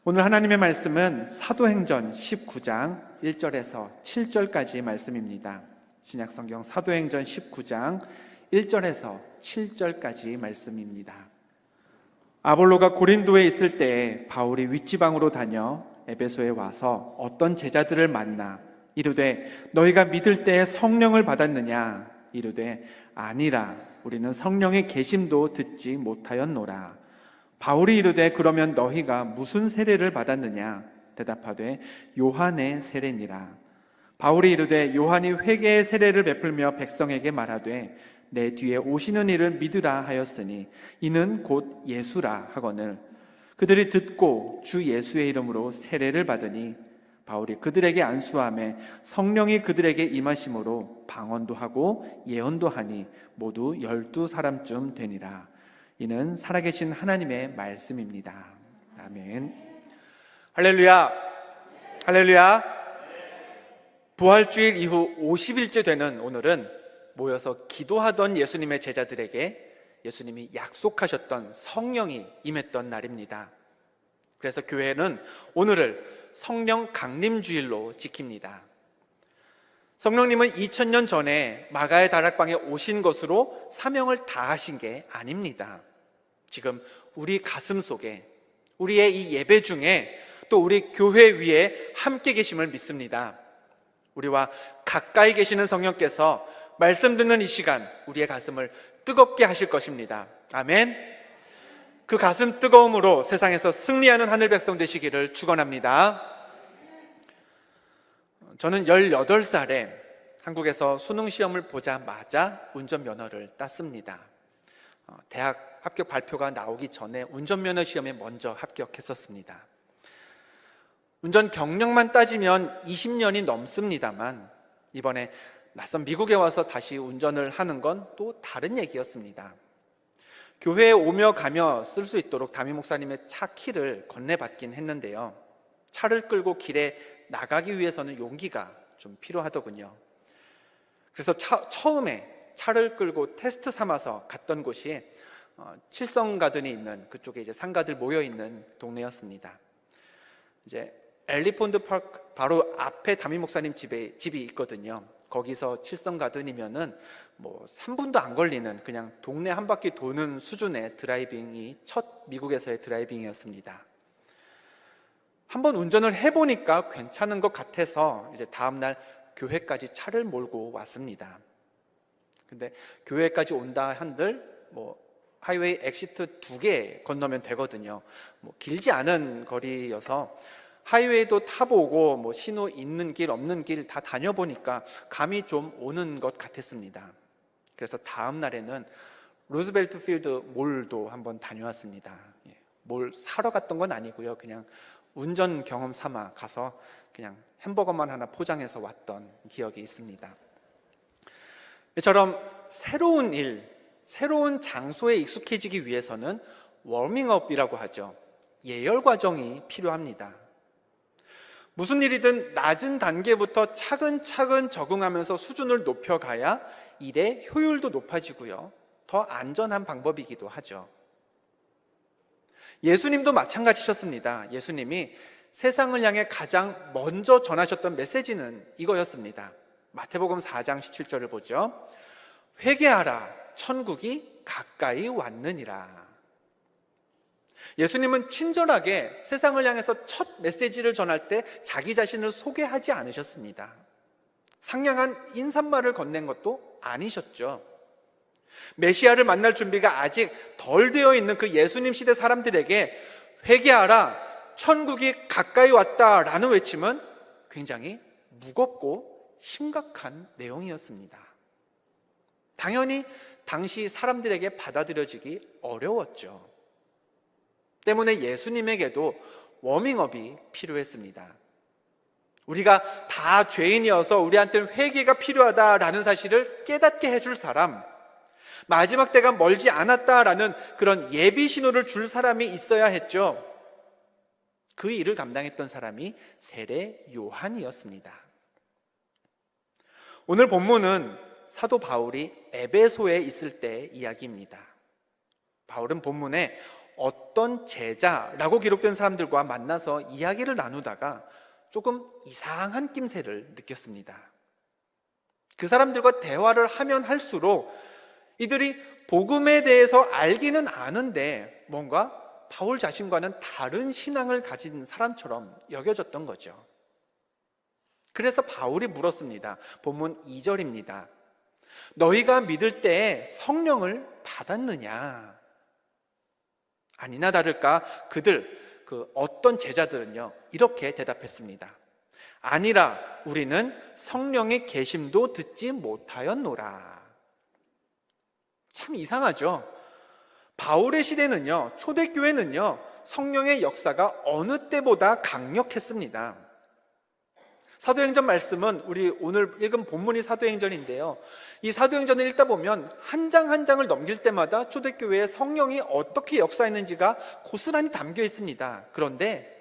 오늘 하나님의 말씀은 사도행전 19장 1절에서 7절까지 말씀입니다. 신약성경 사도행전 19장 1절에서 7절까지 말씀입니다. 아볼로가 고린도에 있을 때 바울이 윗지방으로 다녀 에베소에 와서 어떤 제자들을 만나 이르되 너희가 믿을 때에 성령을 받았느냐? 이르되 아니라 우리는 성령의 계심도 듣지 못하였노라. 바울이 이르되 그러면 너희가 무슨 세례를 받았느냐? 대답하되 요한의 세례니라. 바울이 이르되 요한이 회개의 세례를 베풀며 백성에게 말하되 내 뒤에 오시는 이를 믿으라 하였으니 이는 곧 예수라 하거늘 그들이 듣고 주 예수의 이름으로 세례를 받으니 바울이 그들에게 안수하매 성령이 그들에게 임하심으로 방언도 하고 예언도 하니 모두 12사람쯤 되니라. 이는 살아계신 하나님의 말씀입니다. 아멘. 할렐루야. 할렐루야. 부활주일 이후 50일째 되는 오늘은 모여서 기도하던 예수님의 제자들에게 예수님이 약속하셨던 성령이 임했던 날입니다. 그래서 교회는 오늘을 성령 강림주일로 지킵니다. 성령님은 2000년 전에 마가의 다락방에 오신 것으로 사명을 다하신 게 아닙니다. 지금 우리 가슴 속에, 우리의 이 예배 중에 또 우리 교회 위에 함께 계심을 믿습니다. 우리와 가까이 계시는 성령께서 말씀 듣는 이 시간 우리의 가슴을 뜨겁게 하실 것입니다. 아멘. 그 가슴 뜨거움으로 세상에서 승리하는 하늘 백성 되시기를 축원합니다. 저는 18살에 한국에서 수능 시험을 보자마자 운전면허를 땄습니다. 대학 합격 발표가 나오기 전에 운전면허 시험에 먼저 합격했었습니다. 운전 경력만 따지면 20년이 넘습니다만 이번에 낯선 미국에 와서 다시 운전을 하는 건 또 다른 얘기였습니다. 교회에 오며 가며 쓸 수 있도록 담임 목사님의 차 키를 건네받긴 했는데요, 차를 끌고 길에 나가기 위해서는 용기가 좀 필요하더군요. 그래서 처음에 차를 끌고 테스트 삼아서 갔던 곳이 칠성가든이 있는 그쪽에 이제 상가들 모여 있는 동네였습니다. 이제 엘리펀드 파크 바로 앞에 담임 목사님 집이 있거든요. 거기서 칠성가든이면은 뭐 3분도 안 걸리는 그냥 동네 한 바퀴 도는 수준의 드라이빙이 첫 미국에서의 드라이빙이었습니다. 한번 운전을 해보니까 괜찮은 것 같아서 이제 다음날 교회까지 차를 몰고 왔습니다. 근데 교회까지 온다 한들 뭐 하이웨이 엑시트 2개 건너면 되거든요. 뭐 길지 않은 거리여서 하이웨이도 타보고 뭐 신호 있는 길 없는 길 다 다녀보니까 감이 좀 오는 것 같았습니다. 그래서 다음 날에는 루즈벨트 필드 몰도 한번 다녀왔습니다. 뭘 사러 갔던 건 아니고요, 그냥 운전 경험 삼아 가서 그냥 햄버거만 하나 포장해서 왔던 기억이 있습니다. 이처럼 새로운 일, 새로운 장소에 익숙해지기 위해서는 워밍업이라고 하죠. 예열 과정이 필요합니다. 무슨 일이든 낮은 단계부터 차근차근 적응하면서 수준을 높여가야 일의 효율도 높아지고요, 더 안전한 방법이기도 하죠. 예수님도 마찬가지셨습니다. 예수님이 세상을 향해 가장 먼저 전하셨던 메시지는 이거였습니다. 마태복음 4장 17절을 보죠. 회개하라, 천국이 가까이 왔느니라. 예수님은 친절하게 세상을 향해서 첫 메시지를 전할 때 자기 자신을 소개하지 않으셨습니다. 상냥한 인사말을 건넨 것도 아니셨죠. 메시아를 만날 준비가 아직 덜 되어 있는 그 예수님 시대 사람들에게 회개하라, 천국이 가까이 왔다라는 외침은 굉장히 무겁고 심각한 내용이었습니다. 당연히 당시 사람들에게 받아들여지기 어려웠죠. 때문에 예수님에게도 워밍업이 필요했습니다. 우리가 다 죄인이어서 우리한테는 회개가 필요하다라는 사실을 깨닫게 해줄 사람, 마지막 때가 멀지 않았다라는 그런 예비 신호를 줄 사람이 있어야 했죠. 그 일을 감당했던 사람이 세례 요한이었습니다. 오늘 본문은 사도 바울이 에베소에 있을 때 이야기입니다. 바울은 본문에 어떤 제자라고 기록된 사람들과 만나서 이야기를 나누다가 조금 이상한 낌새를 느꼈습니다. 그 사람들과 대화를 하면 할수록 이들이 복음에 대해서 알기는 아는데 뭔가 바울 자신과는 다른 신앙을 가진 사람처럼 여겨졌던 거죠. 그래서 바울이 물었습니다. 본문 2절입니다. 너희가 믿을 때에 성령을 받았느냐? 아니나 다를까 그 어떤 제자들은요 이렇게 대답했습니다. 아니라 우리는 성령의 계심도 듣지 못하였노라. 참 이상하죠. 바울의 시대는요, 초대교회는요, 성령의 역사가 어느 때보다 강력했습니다. 사도행전 말씀은 우리 오늘 읽은 본문이 사도행전인데요, 이 사도행전을 읽다 보면 한 장 한 장을 넘길 때마다 초대교회의 성령이 어떻게 역사했는지가 고스란히 담겨 있습니다. 그런데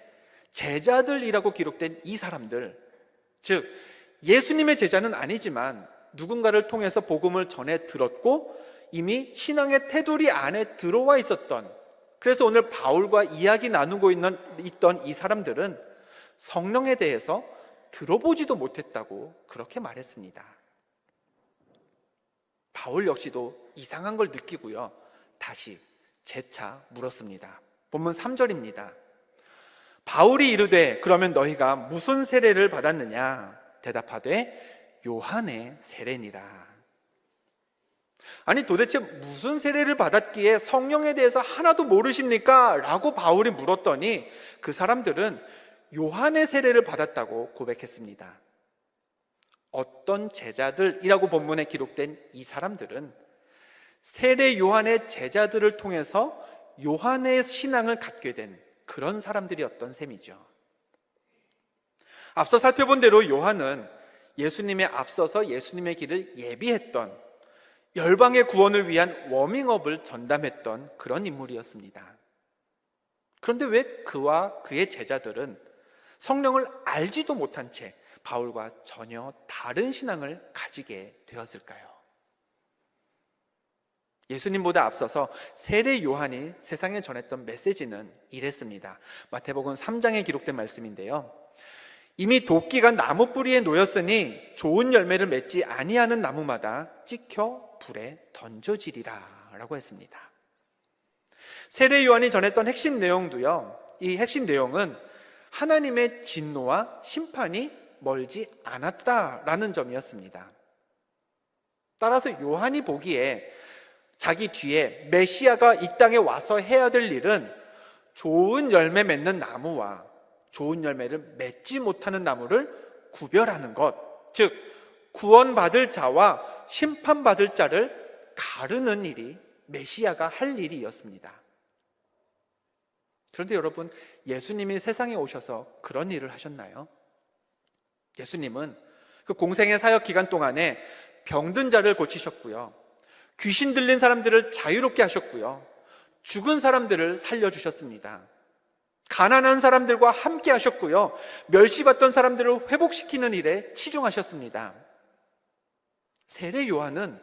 제자들이라고 기록된 이 사람들, 즉 예수님의 제자는 아니지만 누군가를 통해서 복음을 전해 들었고 이미 신앙의 테두리 안에 들어와 있었던, 그래서 오늘 바울과 이야기 나누고 있던 이 사람들은 성령에 대해서 들어보지도 못했다고 그렇게 말했습니다. 바울 역시도 이상한 걸 느끼고요, 다시 재차 물었습니다. 본문 3절입니다. 바울이 이르되 그러면 너희가 무슨 세례를 받았느냐? 대답하되 요한의 세례니라. 아니 도대체 무슨 세례를 받았기에 성령에 대해서 하나도 모르십니까? 라고 바울이 물었더니 그 사람들은 요한의 세례를 받았다고 고백했습니다. 어떤 제자들이라고 본문에 기록된 이 사람들은 세례 요한의 제자들을 통해서 요한의 신앙을 갖게 된 그런 사람들이었던 셈이죠. 앞서 살펴본 대로 요한은 예수님에 앞서서 예수님의 길을 예비했던, 열방의 구원을 위한 워밍업을 전담했던 그런 인물이었습니다. 그런데 왜 그와 그의 제자들은 성령을 알지도 못한 채 바울과 전혀 다른 신앙을 가지게 되었을까요? 예수님보다 앞서서 세례 요한이 세상에 전했던 메시지는 이랬습니다. 마태복음 3장에 기록된 말씀인데요, 이미 도끼가 나무 뿌리에 놓였으니 좋은 열매를 맺지 아니하는 나무마다 찍혀 불에 던져지리라 라고 했습니다. 세례 요한이 전했던 핵심 내용도요, 이 핵심 내용은 하나님의 진노와 심판이 멀지 않았다라는 점이었습니다. 따라서 요한이 보기에 자기 뒤에 메시아가 이 땅에 와서 해야 될 일은 좋은 열매 맺는 나무와 좋은 열매를 맺지 못하는 나무를 구별하는 것, 즉 구원받을 자와 심판받을 자를 가르는 일이 메시아가 할 일이었습니다. 그런데 여러분, 예수님이 세상에 오셔서 그런 일을 하셨나요? 예수님은 그 공생의 사역 기간 동안에 병든 자를 고치셨고요, 귀신 들린 사람들을 자유롭게 하셨고요, 죽은 사람들을 살려주셨습니다. 가난한 사람들과 함께 하셨고요, 멸시받던 사람들을 회복시키는 일에 치중하셨습니다. 세례 요한은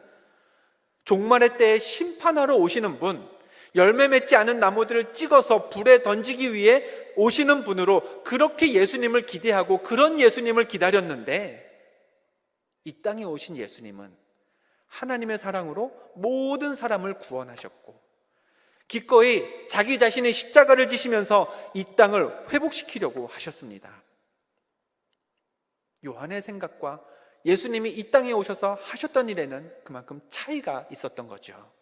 종말의 때에 심판하러 오시는 분, 열매 맺지 않은 나무들을 찍어서 불에 던지기 위해 오시는 분으로 그렇게 예수님을 기대하고 그런 예수님을 기다렸는데, 이 땅에 오신 예수님은 하나님의 사랑으로 모든 사람을 구원하셨고 기꺼이 자기 자신의 십자가를 지시면서 이 땅을 회복시키려고 하셨습니다. 요한의 생각과 예수님이 이 땅에 오셔서 하셨던 일에는 그만큼 차이가 있었던 거죠.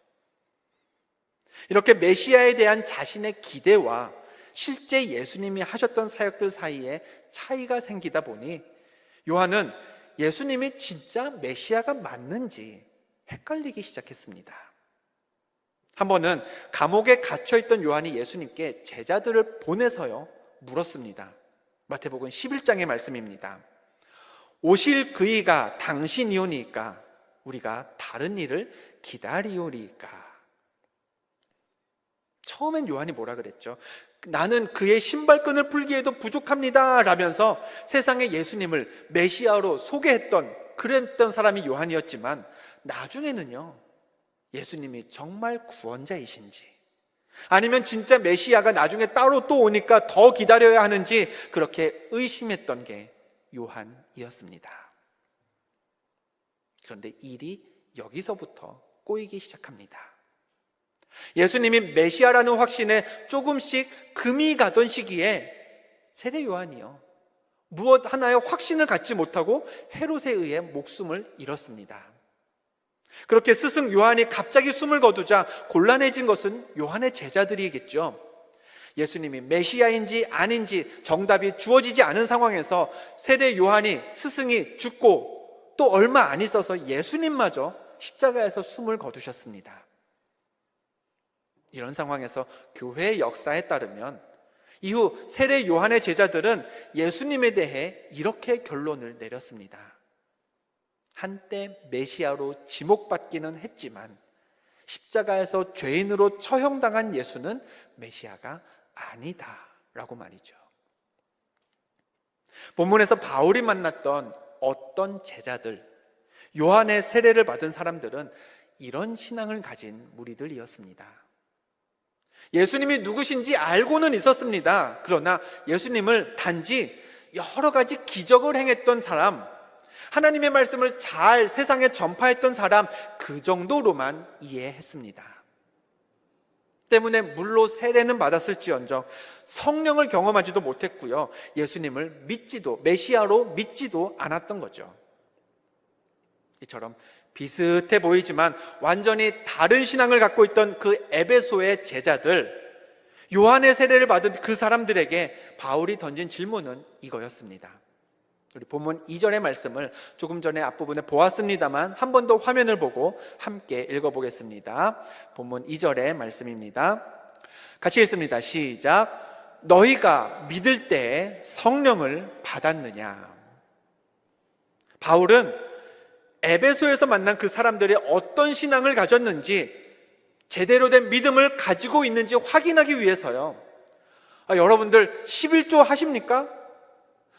이렇게 메시아에 대한 자신의 기대와 실제 예수님이 하셨던 사역들 사이에 차이가 생기다 보니 요한은 예수님이 진짜 메시아가 맞는지 헷갈리기 시작했습니다. 한 번은 감옥에 갇혀있던 요한이 예수님께 제자들을 보내서요 물었습니다. 마태복음 11장의 말씀입니다. 오실 그이가 당신이오니까 우리가 다른 일을 기다리오리까. 처음엔 요한이 뭐라 그랬죠? 나는 그의 신발끈을 풀기에도 부족합니다 라면서 세상에 예수님을 메시아로 소개했던, 그랬던 사람이 요한이었지만 나중에는요 예수님이 정말 구원자이신지, 아니면 진짜 메시아가 나중에 따로 또 오니까 더 기다려야 하는지 그렇게 의심했던 게 요한이었습니다. 그런데 일이 여기서부터 꼬이기 시작합니다. 예수님이 메시아라는 확신에 조금씩 금이 가던 시기에 세례 요한이요, 무엇 하나의 확신을 갖지 못하고 헤롯에 의해 목숨을 잃었습니다. 그렇게 스승 요한이 갑자기 숨을 거두자 곤란해진 것은 요한의 제자들이겠죠. 예수님이 메시아인지 아닌지 정답이 주어지지 않은 상황에서 세례 요한이, 스승이 죽고 또 얼마 안 있어서 예수님마저 십자가에서 숨을 거두셨습니다. 이런 상황에서 교회의 역사에 따르면 이후 세례 요한의 제자들은 예수님에 대해 이렇게 결론을 내렸습니다. 한때 메시아로 지목받기는 했지만 십자가에서 죄인으로 처형당한 예수는 메시아가 아니다라고 말이죠. 본문에서 바울이 만났던 어떤 제자들, 요한의 세례를 받은 사람들은 이런 신앙을 가진 무리들이었습니다. 예수님이 누구신지 알고는 있었습니다. 그러나 예수님을 단지 여러 가지 기적을 행했던 사람, 하나님의 말씀을 잘 세상에 전파했던 사람, 그 정도로만 이해했습니다. 때문에 물로 세례는 받았을지언정 성령을 경험하지도 못했고요, 예수님을 믿지도, 메시아로 믿지도 않았던 거죠. 이처럼 비슷해 보이지만 완전히 다른 신앙을 갖고 있던 그 에베소의 제자들, 요한의 세례를 받은 그 사람들에게 바울이 던진 질문은 이거였습니다. 우리 본문 2절의 말씀을 조금 전에 앞부분에 보았습니다만 한 번 더 화면을 보고 함께 읽어보겠습니다. 본문 2절의 말씀입니다. 같이 읽습니다. 시작. 너희가 믿을 때에 성령을 받았느냐? 바울은 에베소에서 만난 그 사람들이 어떤 신앙을 가졌는지, 제대로 된 믿음을 가지고 있는지 확인하기 위해서요, 여러분들 11조 하십니까?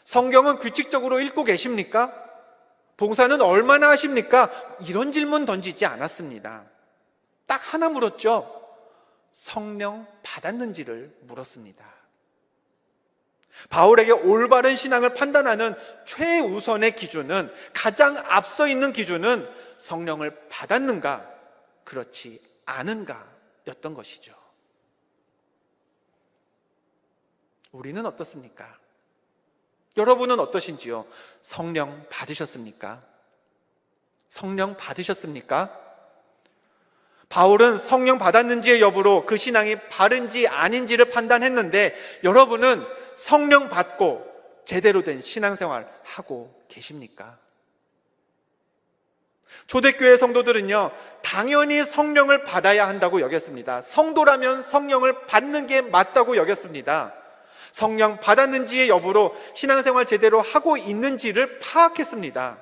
성경은 규칙적으로 읽고 계십니까? 봉사는 얼마나 하십니까? 이런 질문 던지지 않았습니다. 딱 하나 물었죠. 성령 받았는지를 물었습니다. 바울에게 올바른 신앙을 판단하는 최우선의 기준은, 가장 앞서 있는 기준은 성령을 받았는가, 그렇지 않은가 였던 것이죠. 우리는 어떻습니까? 여러분은 어떠신지요? 성령 받으셨습니까? 성령 받으셨습니까? 바울은 성령 받았는지의 여부로 그 신앙이 바른지 아닌지를 판단했는데, 여러분은 성령 받고 제대로 된 신앙생활 하고 계십니까? 초대교회 성도들은요, 당연히 성령을 받아야 한다고 여겼습니다. 성도라면 성령을 받는 게 맞다고 여겼습니다. 성령 받았는지의 여부로 신앙생활 제대로 하고 있는지를 파악했습니다.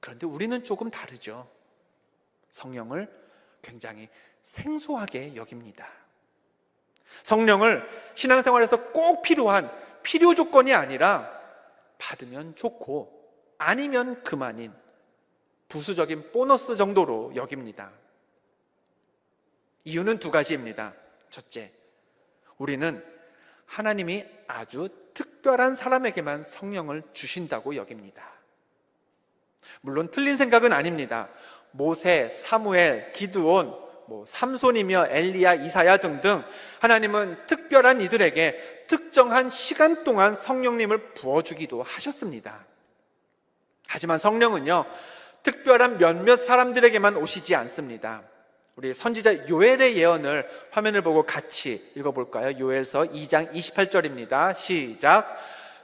그런데 우리는 조금 다르죠. 성령을 굉장히 생소하게 여깁니다. 성령을 신앙생활에서 꼭 필요한 필요 조건이 아니라 받으면 좋고 아니면 그만인 부수적인 보너스 정도로 여깁니다. 이유는 두 가지입니다. 첫째, 우리는 하나님이 아주 특별한 사람에게만 성령을 주신다고 여깁니다. 물론 틀린 생각은 아닙니다. 모세, 사무엘, 기드온, 삼손이며 엘리야, 이사야 등등 하나님은 특별한 이들에게 특정한 시간 동안 성령님을 부어주기도 하셨습니다. 하지만 성령은요, 특별한 몇몇 사람들에게만 오시지 않습니다. 우리 선지자 요엘의 예언을 화면을 보고 같이 읽어볼까요? 요엘서 2장 28절입니다. 시작.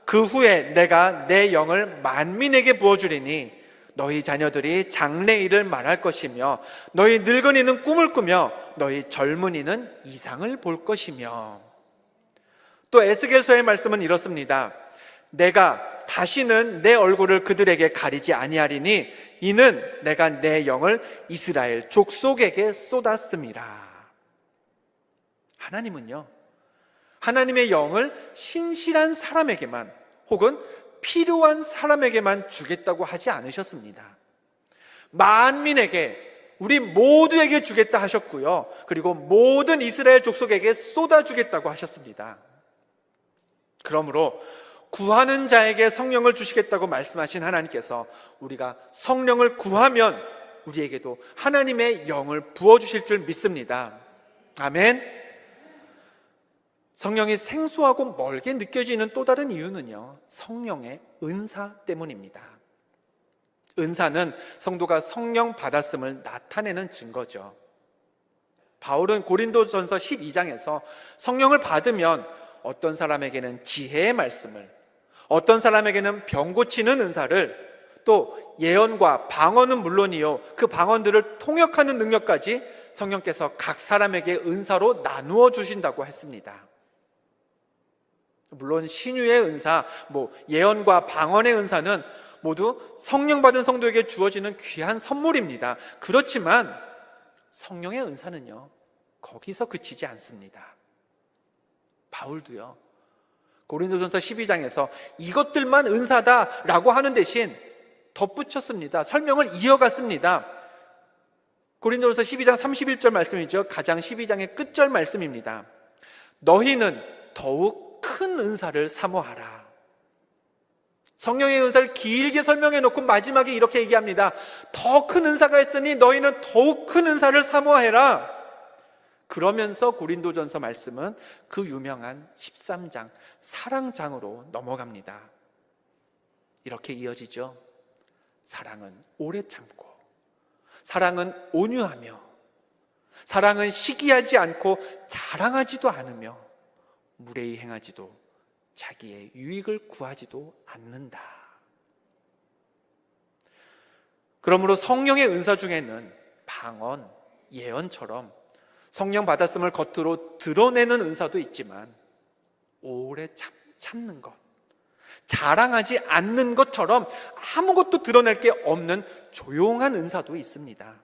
그 후에 내가 내 영을 만민에게 부어주리니 너희 자녀들이 장래일을 말할 것이며 너희 늙은이는 꿈을 꾸며 너희 젊은이는 이상을 볼 것이며. 또 에스겔서의 말씀은 이렇습니다. 내가 다시는 내 얼굴을 그들에게 가리지 아니하리니 이는 내가 내 영을 이스라엘 족속에게 쏟았음이라. 하나님은요, 하나님의 영을 신실한 사람에게만 혹은 필요한 사람에게만 주겠다고 하지 않으셨습니다. 만민에게 우리 모두에게 주겠다 하셨고요. 그리고 모든 이스라엘 족속에게 쏟아주겠다고 하셨습니다. 그러므로 구하는 자에게 성령을 주시겠다고 말씀하신 하나님께서 우리가 성령을 구하면 우리에게도 하나님의 영을 부어주실 줄 믿습니다. 아멘. 성령이 생소하고 멀게 느껴지는 또 다른 이유는요, 성령의 은사 때문입니다. 은사는 성도가 성령 받았음을 나타내는 증거죠. 바울은 고린도전서 12장에서 성령을 받으면 어떤 사람에게는 지혜의 말씀을, 어떤 사람에게는 병 고치는 은사를, 또 예언과 방언은 물론이요, 그 방언들을 통역하는 능력까지 성령께서 각 사람에게 은사로 나누어 주신다고 했습니다. 물론 신유의 은사, 예언과 방언의 은사는 모두 성령 받은 성도에게 주어지는 귀한 선물입니다. 그렇지만 성령의 은사는요, 거기서 그치지 않습니다. 바울도요, 고린도전서 12장에서 이것들만 은사다라고 하는 대신 덧붙였습니다. 설명을 이어갔습니다. 고린도전서 12장 31절 말씀이죠. 가장 12장의 끝절 말씀입니다. 너희는 더욱 큰 은사를 사모하라. 성령의 은사를 길게 설명해 놓고 마지막에 이렇게 얘기합니다. 더 큰 은사가 있으니 너희는 더욱 큰 은사를 사모하라. 그러면서 고린도전서 말씀은 그 유명한 13장 사랑장으로 넘어갑니다. 이렇게 이어지죠. 사랑은 오래 참고, 사랑은 온유하며, 사랑은 시기하지 않고 자랑하지도 않으며, 무례히 행하지도 자기의 유익을 구하지도 않는다. 그러므로 성령의 은사 중에는 방언, 예언처럼 성령 받았음을 겉으로 드러내는 은사도 있지만 오래 참는 것, 자랑하지 않는 것처럼 아무것도 드러낼 게 없는 조용한 은사도 있습니다.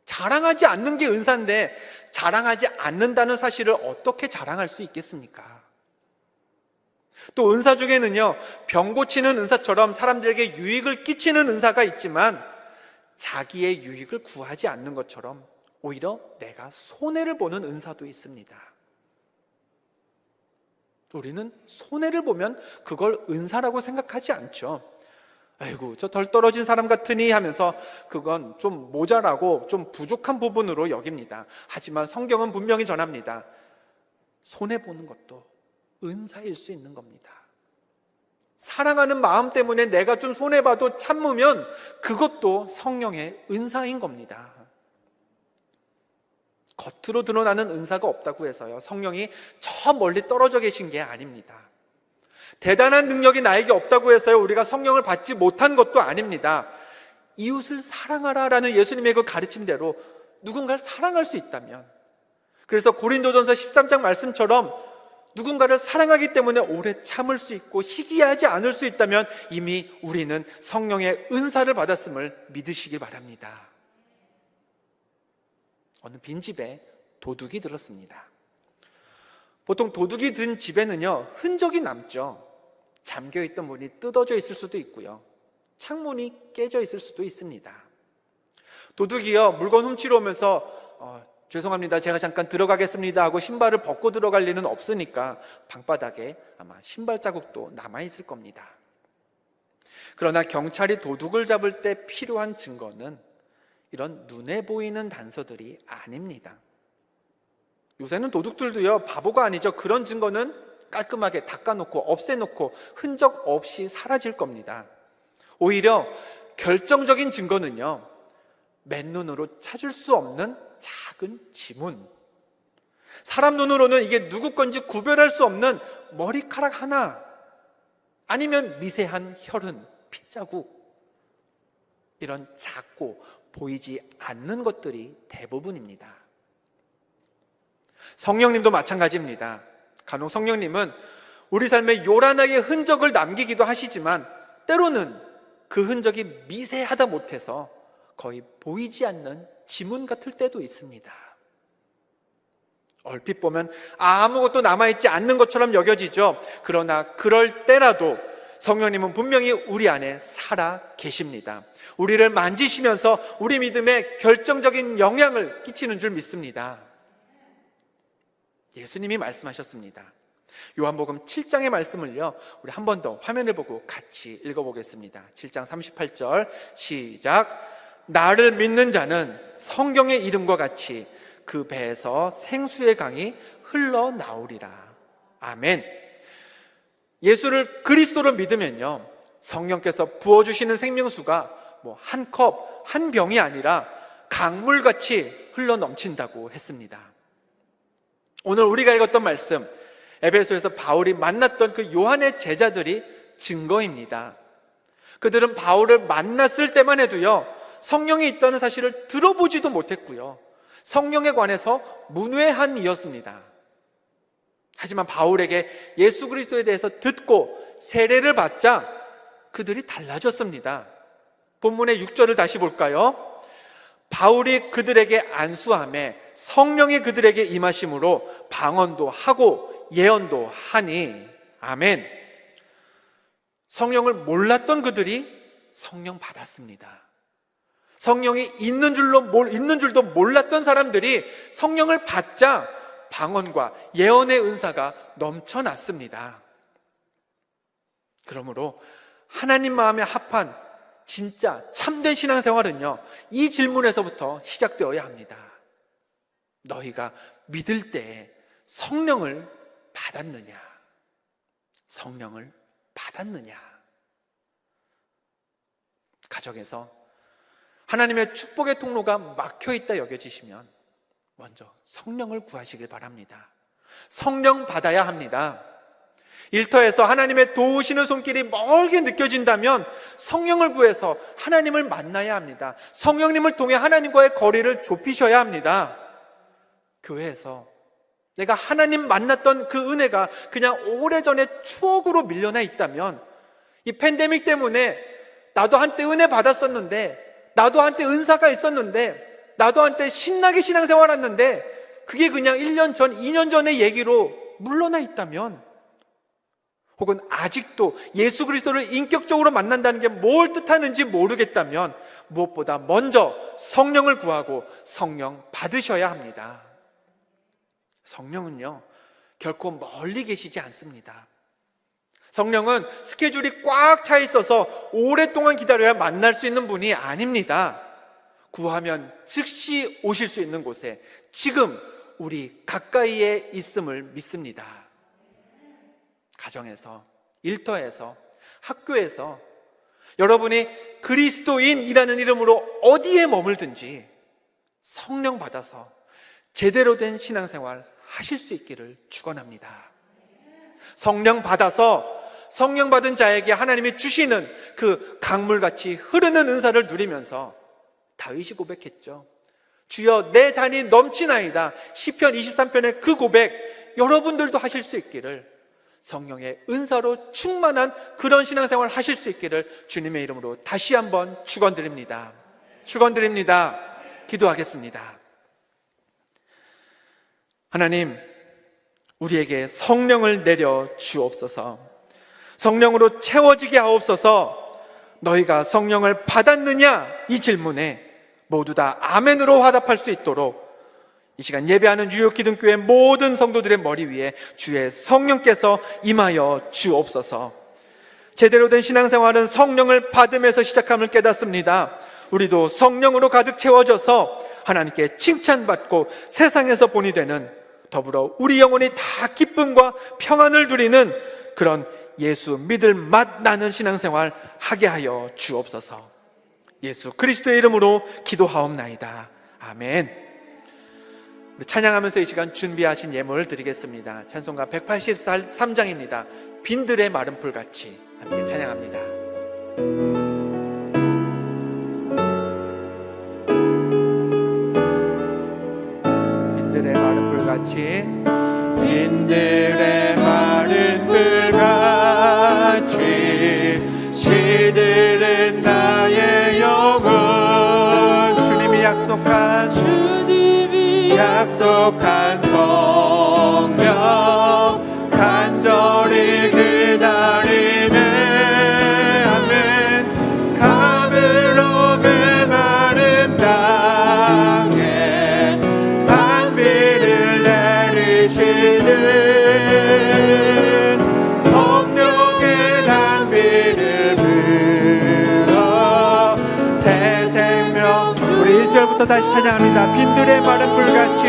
자랑하지 않는 게 은사인데 자랑하지 않는다는 사실을 어떻게 자랑할 수 있겠습니까? 또 은사 중에는요, 병 고치는 은사처럼 사람들에게 유익을 끼치는 은사가 있지만 자기의 유익을 구하지 않는 것처럼 오히려 내가 손해를 보는 은사도 있습니다. 우리는 손해를 보면 그걸 은사라고 생각하지 않죠. 아이고, 저 덜 떨어진 사람 같으니 하면서 그건 좀 모자라고 좀 부족한 부분으로 여깁니다. 하지만 성경은 분명히 전합니다. 손해보는 것도 은사일 수 있는 겁니다. 사랑하는 마음 때문에 내가 좀 손해봐도 참으면 그것도 성령의 은사인 겁니다. 겉으로 드러나는 은사가 없다고 해서요, 성령이 저 멀리 떨어져 계신 게 아닙니다. 대단한 능력이 나에게 없다고 해서요, 우리가 성령을 받지 못한 것도 아닙니다. 이웃을 사랑하라라는 예수님의 그 가르침대로 누군가를 사랑할 수 있다면, 그래서 고린도전서 13장 말씀처럼 누군가를 사랑하기 때문에 오래 참을 수 있고 시기하지 않을 수 있다면 이미 우리는 성령의 은사를 받았음을 믿으시길 바랍니다. 어느 빈집에 도둑이 들었습니다. 보통 도둑이 든 집에는요, 흔적이 남죠. 잠겨있던 문이 뜯어져 있을 수도 있고요, 창문이 깨져 있을 수도 있습니다. 도둑이요, 물건 훔치러 오면서 죄송합니다, 제가 잠깐 들어가겠습니다 하고 신발을 벗고 들어갈 리는 없으니까 방바닥에 아마 신발 자국도 남아있을 겁니다. 그러나 경찰이 도둑을 잡을 때 필요한 증거는 이런 눈에 보이는 단서들이 아닙니다. 요새는 도둑들도요, 바보가 아니죠. 그런 증거는 깔끔하게 닦아놓고 없애놓고 흔적 없이 사라질 겁니다. 오히려 결정적인 증거는요, 맨눈으로 찾을 수 없는 작은 지문, 사람 눈으로는 이게 누구 건지 구별할 수 없는 머리카락 하나, 아니면 미세한 혈흔, 핏자국, 이런 작고 보이지 않는 것들이 대부분입니다. 성령님도 마찬가지입니다. 간혹 성령님은 우리 삶에 요란하게 흔적을 남기기도 하시지만 때로는 그 흔적이 미세하다 못해서 거의 보이지 않는 지문 같을 때도 있습니다. 얼핏 보면 아무것도 남아있지 않는 것처럼 여겨지죠. 그러나 그럴 때라도 성령님은 분명히 우리 안에 살아 계십니다. 우리를 만지시면서 우리 믿음에 결정적인 영향을 끼치는 줄 믿습니다. 예수님이 말씀하셨습니다. 요한복음 7장의 말씀을요, 우리 한 번 더 화면을 보고 같이 읽어보겠습니다. 7장 38절 시작. 나를 믿는 자는 성경의 이름과 같이 그 배에서 생수의 강이 흘러나오리라. 아멘. 예수를 그리스도로 믿으면요, 성령께서 부어주시는 생명수가 한 컵, 한 병이 아니라 강물같이 흘러넘친다고 했습니다. 오늘 우리가 읽었던 말씀, 에베소에서 바울이 만났던 그 요한의 제자들이 증거입니다. 그들은 바울을 만났을 때만 해도요, 성령이 있다는 사실을 들어보지도 못했고요, 성령에 관해서 문외한 이었습니다. 하지만 바울에게 예수 그리스도에 대해서 듣고 세례를 받자 그들이 달라졌습니다. 본문의 6절을 다시 볼까요? 바울이 그들에게 안수하매 성령이 그들에게 임하심으로 방언도 하고 예언도 하니. 아멘. 성령을 몰랐던 그들이 성령 받았습니다. 성령이 있는 줄도 몰랐던 사람들이 성령을 받자 방언과 예언의 은사가 넘쳐났습니다. 그러므로 하나님 마음에 합한 진짜 참된 신앙생활은요, 이 질문에서부터 시작되어야 합니다. 너희가 믿을 때 성령을 받았느냐? 성령을 받았느냐? 가정에서 하나님의 축복의 통로가 막혀있다 여겨지시면 먼저 성령을 구하시길 바랍니다. 성령 받아야 합니다. 일터에서 하나님의 도우시는 손길이 멀게 느껴진다면 성령을 구해서 하나님을 만나야 합니다. 성령님을 통해 하나님과의 거리를 좁히셔야 합니다. 교회에서 내가 하나님 만났던 그 은혜가 그냥 오래전에 추억으로 밀려나 있다면, 이 팬데믹 때문에 나도 한때 은혜 받았었는데, 나도 한때 은사가 있었는데, 나도 한때 신나게 신앙생활 했는데 그게 그냥 1년 전, 2년 전의 얘기로 물러나 있다면, 혹은 아직도 예수 그리스도를 인격적으로 만난다는 게 뭘 뜻하는지 모르겠다면 무엇보다 먼저 성령을 구하고 성령 받으셔야 합니다. 성령은요, 결코 멀리 계시지 않습니다. 성령은 스케줄이 꽉 차 있어서 오랫동안 기다려야 만날 수 있는 분이 아닙니다. 구하면 즉시 오실 수 있는 곳에 지금 우리 가까이에 있음을 믿습니다. 가정에서, 일터에서, 학교에서 여러분이 그리스도인이라는 이름으로 어디에 머물든지 성령 받아서 제대로 된 신앙생활 하실 수 있기를 축원합니다. 성령 받아서 성령 받은 자에게 하나님이 주시는 그 강물같이 흐르는 은사를 누리면서 다윗이 고백했죠. 주여 내 잔이 넘치나이다. 시편 23편의 그 고백 여러분들도 하실 수 있기를, 성령의 은사로 충만한 그런 신앙생활 하실 수 있기를 주님의 이름으로 다시 한번 축원드립니다. 축원드립니다. 기도하겠습니다. 하나님, 우리에게 성령을 내려 주옵소서. 성령으로 채워지게 하옵소서. 너희가 성령을 받았느냐? 이 질문에 모두 다 아멘으로 화답할 수 있도록 이 시간 예배하는 뉴욕기둥교회 모든 성도들의 머리 위에 주의 성령께서 임하여 주옵소서. 제대로 된 신앙생활은 성령을 받음에서 시작함을 깨닫습니다. 우리도 성령으로 가득 채워져서 하나님께 칭찬받고 세상에서 본이 되는, 더불어 우리 영혼이 다 기쁨과 평안을 누리는 그런 예수 믿을 맛 나는 신앙생활 하게 하여 주옵소서. 예수 그리스도의 이름으로 기도하옵나이다. 아멘. 우리 찬양하면서 이 시간 준비하신 예물을 드리겠습니다. 찬송가 183장입니다. 빈들의 마른 풀같이 함께 찬양합니다. 빈들의 마른 풀같이, 빈들의 마른 풀같이 시들은 나의 영혼, 주님이 약속한 성령 간절히 기다리네. 1절부터 다시 찬양합니다. 빈들의 마른 불같이,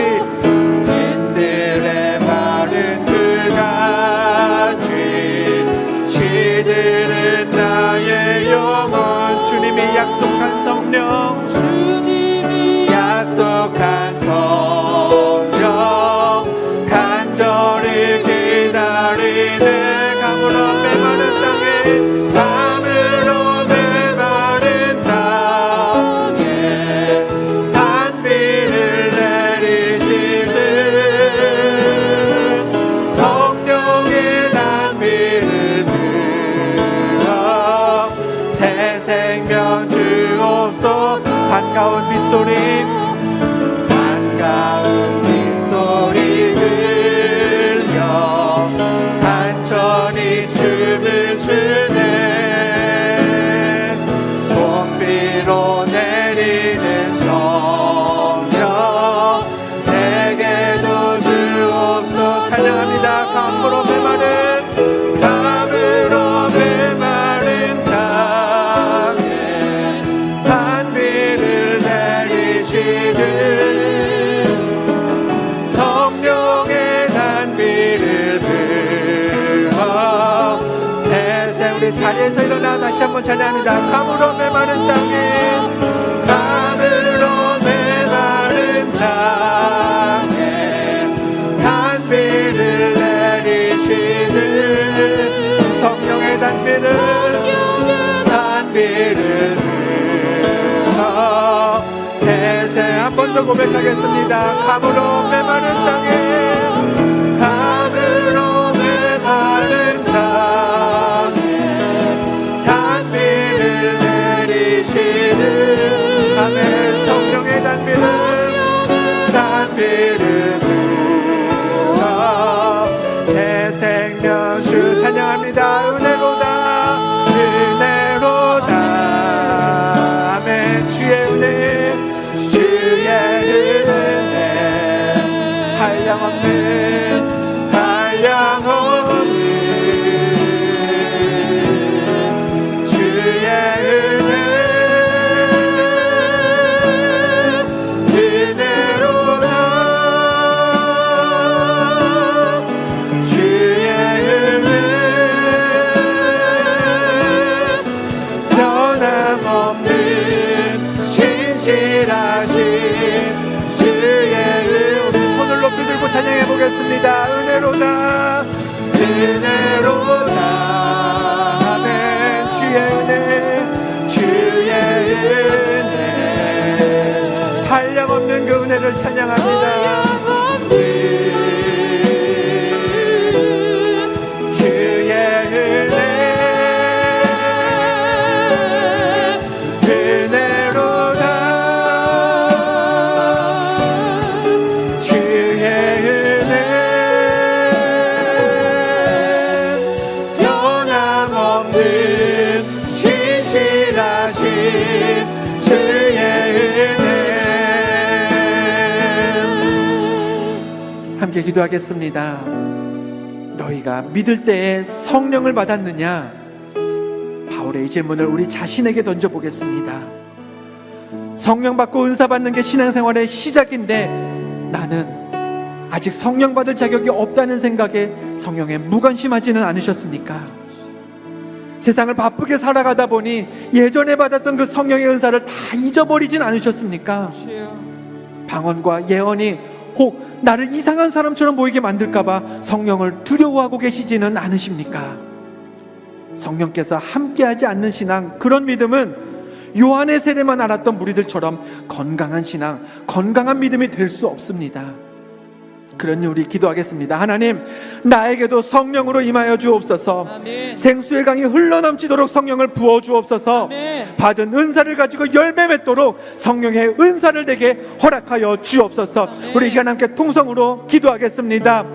빈들의 마른 불같이 시들은 나의 영혼. 주님이 약속한 성령, 주님이 약속한 성령 간절히 기다리네. 감으로 메마른 땅에, 감으로 메마른 땅에 단비를 내리시는 성령의 단비를 부어 새 생명 주옵소서. 반가운 빗소리, 반가운 빗소리 들려 산천이 춤을 추네. 봄비로 내리는 성령 내게도 주옵소서. 찬양합니다. 감으로 메마른, 감으로 메마른 땅에 단비를 내리시는 성령의 단비를 부어 새새. 우리 자리에서 일어나 다시 한번 찬양합니다. 감으로 메마른 땅에, 감으로 메마른 땅에 단비를 내리시는 성령의 단비를 부어 새새. 한 번 더 고백하겠습니다. 감으로 메마른 땅에, 감으로 메마른 땅에 단비를 내리시는 아멘. 성령의 단비를 부어 새 생명 주. 찬양합니다. 은혜로다, 은혜로다. 아멘. 주의 은혜, 주의 은혜, 한량없는, 한량없는 주의 은혜, 은혜로다. 주의 은혜, 변함없는 신실하신 주의 은혜. 손을 높이 들고 찬양해 보겠습니다. 은혜로다, 은혜로다. 아멘. 주의 은혜, 주의 은혜, 한량없는 그 은혜를 찬양합니다. 주의 은혜, 은혜로다. 주의 은혜, 변함없는 신실하신 주의 은혜. 함께 기도하겠습니다. 너희가 믿을 때에 성령을 받았느냐? 바울의 이 질문을 우리 자신에게 던져보겠습니다. 성령 받고 은사 받는 게 신앙생활의 시작인데 나는 아직 성령 받을 자격이 없다는 생각에 성령에 무관심하지는 않으셨습니까? 세상을 바쁘게 살아가다 보니 예전에 받았던 그 성령의 은사를 다 잊어버리진 않으셨습니까? 방언과 예언이 혹 나를 이상한 사람처럼 보이게 만들까봐 성령을 두려워하고 계시지는 않으십니까? 성령께서 함께하지 않는 신앙, 그런 믿음은 요한의 세례만 알았던 무리들처럼 건강한 신앙, 건강한 믿음이 될 수 없습니다. 그러니 우리 기도하겠습니다. 하나님, 나에게도 성령으로 임하여 주옵소서. 아멘. 생수의 강이 흘러넘치도록 성령을 부어 주옵소서. 아멘. 받은 은사를 가지고 열매 맺도록 성령의 은사를 내게 허락하여 주옵소서. 아멘. 우리 이 시간 함께 통성으로 기도하겠습니다.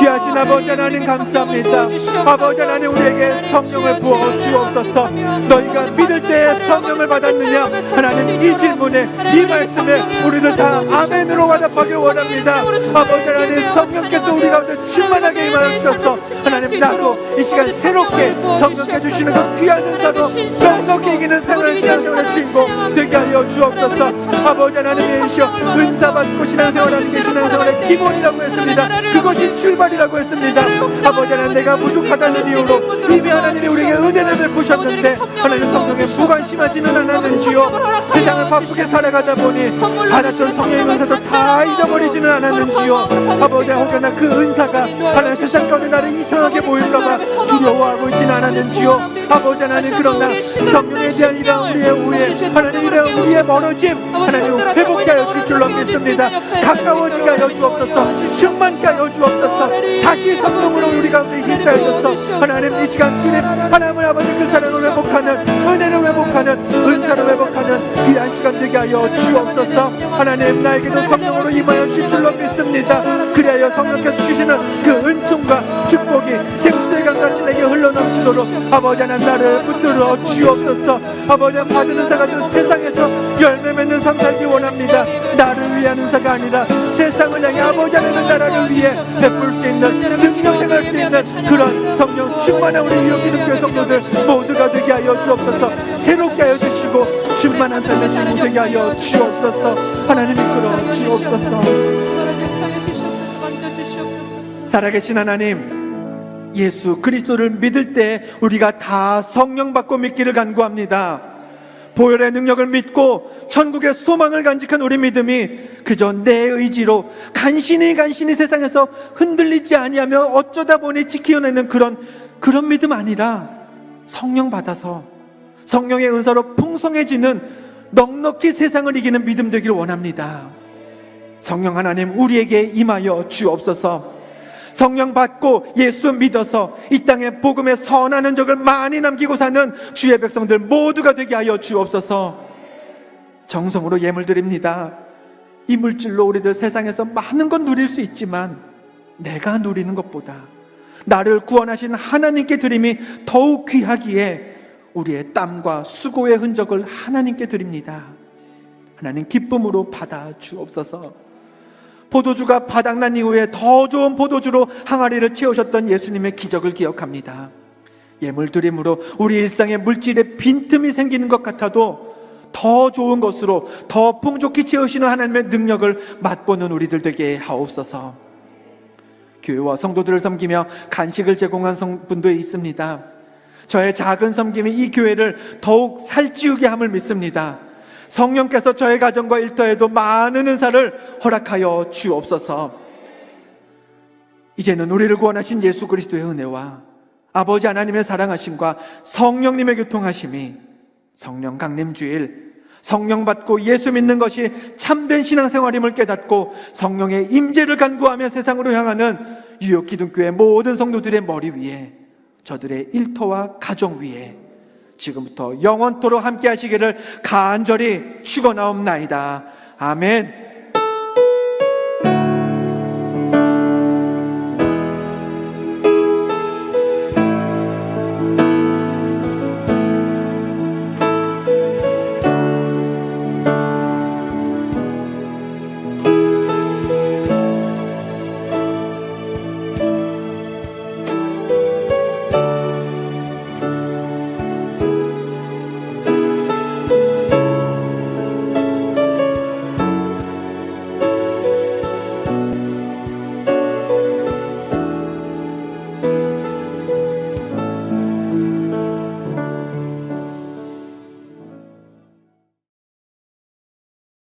귀하신 아버지 하나님 감사합니다. 아버지 하나님, 우리에게 성령을 부어 주옵소서. 너희가 믿을 때에 성령을 받았느냐? 하나님, 이 질문에, 이 말씀에 우리들 다 아멘으로 화답하길 원합니다. 아버지 하나님, 성령께서 우리 가운데 충만하게 임하여 주셔서 하나님 하나님 나도 이 시간 새롭게 성령께 주시는 그 귀한 은사로 넉넉히 이기는 생활 신앙생활의 주인공 되게 하여 주옵소서. 아버지 하나님이시여 은사 받고 신앙생활하는 게 신앙생활의 기본이라고 했습니다. 그것이 출발이라고 했습니다. 아버지 하나님 내가 부족하다는 이유로 이미 하나님이 우리에게 은혜를 베푸셨는데 하나님 성령에 무관심하지는 않았는지요. 세상을 바쁘게 살아가다 보니 받았던 성령의 은사도 다 잊어버리지는 않았는지요. 아버지 혹여나 그 은사가 하나님 세상 가운데 나를 이상하게 보일까봐 두려워하고 있지는 않았는지요. 아버지 하나님 그러나 성령에 대한 이러한 우리의 오해 하나님 이러한 우리의 멀어짐 하나님 회복케 하여 줄 줄로 믿습니다. 가까워지게 하여 주옵소서. 충만케 하여 주옵소서. 다시 성령으로 우리 가운데 힘쓰여져서 하나님 이 시간 주님 하나님의 아버지 그 사랑을 회복하는 은혜를 회복하는 은사를 회복하는 귀한 시간 되게 하여 주옵소서. 하나님 나에게도 성령으로 임하여 줄 줄로 믿습니다. 그리하여 성령께서 주시는 그 은총과 축복이 생수의 강같이 내게 흘러넘치도록 아버지 하나님 나를 붙들어 주옵소서. 아버지 하나님 받은 은사 가지고 세상에서 열매 맺는 삶 살기 원합니다. 나를 위한 은사가 아니라 세상을 향해 아버지 하나님 나라를 위해 베풀 수 있는 능력 행할 수 있는 그런 성령 충만한 우리 유기독교회 성도들 모두가 되게 하여 주옵소서. 새롭게 하여 주시고 충만한 삶의 삶이 되게 하여 주옵소서. 하나님 이끌어 주옵소서. 살아계신 하나님 예수 그리스도를 믿을 때 우리가 다 성령 받고 믿기를 간구합니다. 보혈의 능력을 믿고 천국의 소망을 간직한 우리 믿음이 그저 내 의지로 간신히 세상에서 흔들리지 아니하며 어쩌다 보니 지키어내는 그런 믿음 아니라 성령 받아서 성령의 은사로 풍성해지는 넉넉히 세상을 이기는 믿음 되기를 원합니다. 성령 하나님 우리에게 임하여 주옵소서. 성령 받고 예수 믿어서 이 땅에 복음의 선한 흔적을 많이 남기고 사는 주의 백성들 모두가 되게 하여 주옵소서. 정성으로 예물 드립니다. 이 물질로 우리들 세상에서 많은 건 누릴 수 있지만 내가 누리는 것보다 나를 구원하신 하나님께 드림이 더욱 귀하기에 우리의 땀과 수고의 흔적을 하나님께 드립니다. 하나님 기쁨으로 받아 주옵소서. 포도주가 바닥난 이후에 더 좋은 포도주로 항아리를 채우셨던 예수님의 기적을 기억합니다. 예물 드림으로 우리 일상의 물질에 빈틈이 생기는 것 같아도 더 좋은 것으로 더 풍족히 채우시는 하나님의 능력을 맛보는 우리들 되게 하옵소서. 교회와 성도들을 섬기며 간식을 제공한 분도 있습니다. 저의 작은 섬김이 이 교회를 더욱 살찌우게 함을 믿습니다. 성령께서 저의 가정과 일터에도 많은 은사를 허락하여 주옵소서. 이제는 우리를 구원하신 예수 그리스도의 은혜와 아버지 하나님의 사랑하심과 성령님의 교통하심이 성령 강림주일 성령 받고 예수 믿는 것이 참된 신앙생활임을 깨닫고 성령의 임재를 간구하며 세상으로 향하는 유역 기독교의 모든 성도들의 머리 위에 저들의 일터와 가정 위에 지금부터 영원토록 함께 하시기를 간절히 축원하옵나이다. 아멘.